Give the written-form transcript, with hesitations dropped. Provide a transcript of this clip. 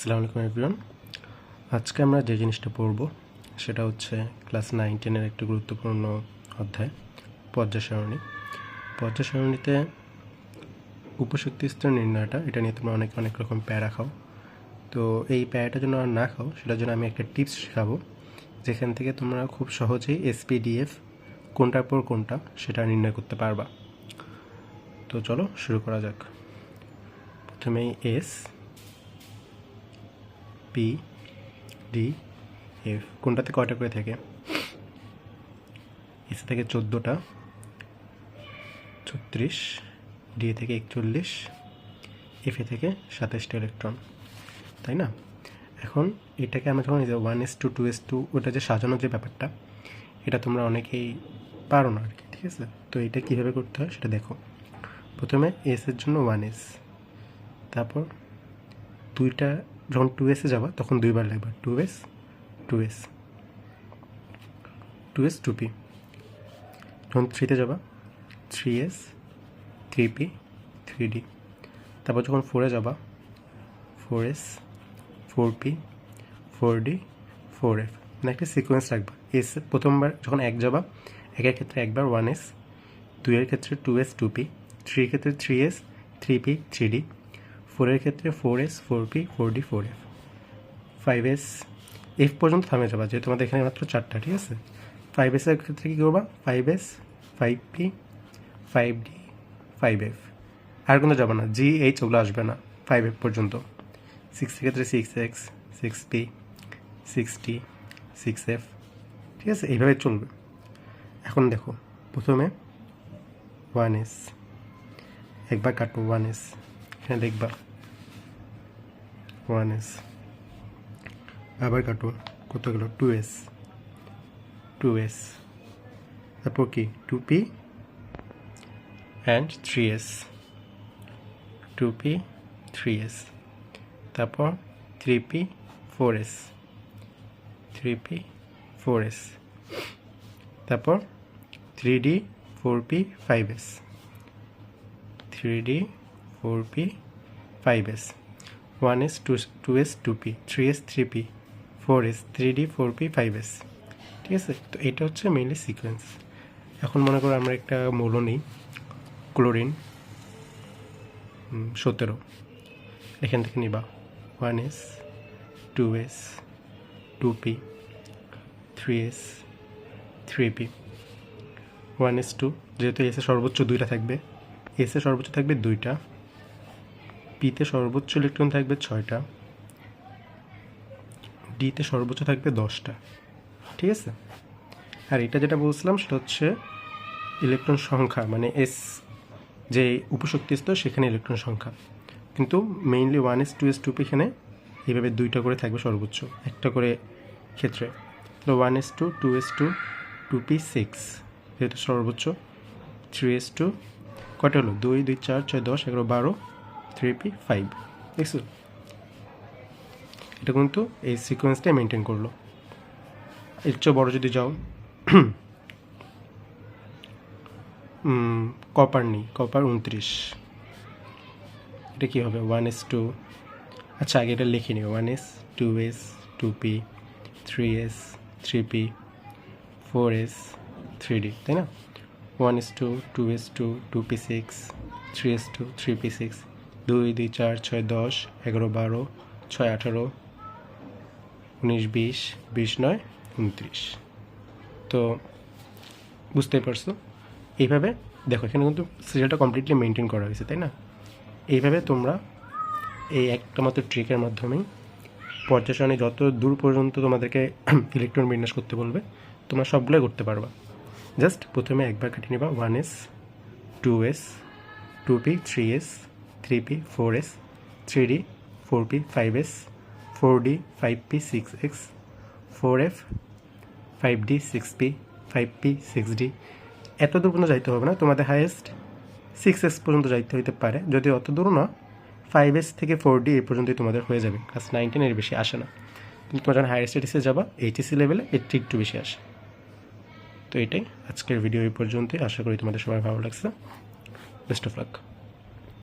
আসসালামু আলাইকুম এভরিওয়ান। আজকে আমরা যে জিনিসটা পড়ব সেটা হচ্ছে ক্লাস 9-10 এর একটা গুরুত্বপূর্ণ অধ্যায় পর্যায় সারণী। পর্যায় সারণীতে উপশক্তি স্তর নির্ণয়টা এটা নিয়ে তোমরা অনেক রকম প্যারা খাও। তো এই প্যারাটা যেন আর না খাও সেটার জন্য আমি একটা টিপস শেখাবো, যেখান থেকে তোমরা খুব সহজেই SPDF কোনটার পর কোনটা সেটা নির্ণয় করতে পারবা। তো চলো শুরু করা যাক। প্রথমেই S P D F কোনটাতে কয়টা করে থাকে? এস থেকে 14টা, 36, ডি থেকে 41, এফ থেকে 27টা ইলেকট্রন, তাই না? এখন এটাকে আমরা যখন 1s2 2s2 ওটা যে সাজানোর যে ব্যাপারটা, এটা তোমরা অনেকেই পারো না আর কি, ঠিক আছে? তো এটা কীভাবে করতে হয় সেটা দেখো। প্রথমে এসের জন্য 1s, তারপর দুইটা যখন 2s-এ যাবা তখন দুইবার লাগবে 2s 2s 2s 2p। যখন 3-তে যাবা 3s 3p 3d। তারপর যখন 4-এ যাবা 4s 4p 4d 4f, মানে একটা সিকোয়েন্স রাখবা। এস প্রথমবার যখন 1 যাবা 1-এর ক্ষেত্রে একবার 1s, 2-এর ক্ষেত্রে 2s 2p, 3-এর ক্ষেত্রে 3s 3p 3d, 4-এর ক্ষেত্রে 4s 4p 4d 4f, 5s f পর্যন্ত থামে যাবা, যেহেতু তোমাদের এখানে মাত্র 4টা, ঠিক আছে? 5s-এর ক্ষেত্রে কী করবা? 5s 5p 5d 5f, আর কোনো যাবে না, GH ওগুলো আসবে না 5f পর্যন্ত। 6-এর ক্ষেত্রে 6x 6p 6d 6f, ঠিক আছে? এইভাবে চলবে। এখন দেখো, প্রথমে 1s একবার কাটবো, 1s এখানে দেখবা 1s, আবার কাটো, কত গেল? 2s 2s, তারপর কি 2p and 3s 2p 3s, তারপর 3p 4s 3p 4s, তারপর 3d 4p 5s 3d 4p 5s, 1s 2s 2p 3s 3p 4s 3d 4p 5s, ঠিক আছে? তো এটা হচ্ছে মেইনলি সিকোয়েন্স। এখন মনে করো আমরা একটা মৌল নিই, ক্লোরিন 17, এখান থেকে নিবা 1s 2s 2p 3s 3p 1s2, যেহেতু এসে সর্বোচ্চ 2টা থাকবে, এসে সর্বোচ্চ থাকবে 2টা, পিতে সর্বোচ্চ ইলেকট্রন থাকবে 6টা, ডিতে সর্বোচ্চ থাকবে 10টা, ঠিক আছে? আর এটা যেটা বলছিলাম সেটা হচ্ছে ইলেকট্রন সংখ্যা, মানে এস যে উপশক্তি স্তর সেখানে ইলেকট্রন সংখ্যা, কিন্তু মেইনলি 1s 2s 2p এখানে এইভাবে 2টা করে থাকবে সর্বোচ্চ, একটা করে ক্ষেত্রে। তাহলে 1s2 2s2 2p 6 যেহেতু সর্বোচ্চ, 3s2 কটা হলো? 2 2 4 6 10 11 12, 3p 5, দেখছো? এটা কিন্তু এই সিকোয়েন্সটাই মেনটেন করলো। এর চেয়ে বড় যদি যাও, কপার নিই, কপার 29, এটা কী হবে? 1s2, আচ্ছা আগে এটা লিখে নিও, 1s 2s 2p 3s 3p 4s 3d, তাই না? 1s2 2s2 2p 6 3s2 3p 6, 2 2 4 6 10 11 12 6 18 19 20 20 9 29। তো বুঝতেই পারছো, এইভাবে দেখো এখানে কিন্তু সিরিয়ালটা কমপ্লিটলি মেনটেন করা হয়েছে, তাই না? এইভাবে তোমরা এই একটা মাত্র ট্রিকের মাধ্যমেই পর্যায় সারণী যত দূর পর্যন্ত তোমাদেরকে ইলেকট্রন বিন্যাস করতে বলবে তোমরা সবগুলোই করতে পারবা। জাস্ট প্রথমে একবার কেটে নিবা 1s 2s 2p 3s 3p 4s 3d 4p 5s 4d 5p 6x 4f 5d 6p 5p 6d, এত দূর পর্যন্ত যাইতে হবে না, তোমাদের হাইয়েস্ট 6s পর্যন্ত যাইতে হইতে পারে, যদি অত দূর না 5s থেকে 4d এই পর্যন্তই তোমাদের হয়ে যাবে। ক্লাস 9-10 এর বেশি আসে না, কিন্তু তোমরা যখন হায়ার স্টাডিসে যাবা এইচএসসি লেভেলে এর ঠিক একটু বেশি আসে। তো এটাই আজকের ভিডিও এই পর্যন্তই, আশা করি তোমাদের সবাই ভালো লাগছে। Best of luck.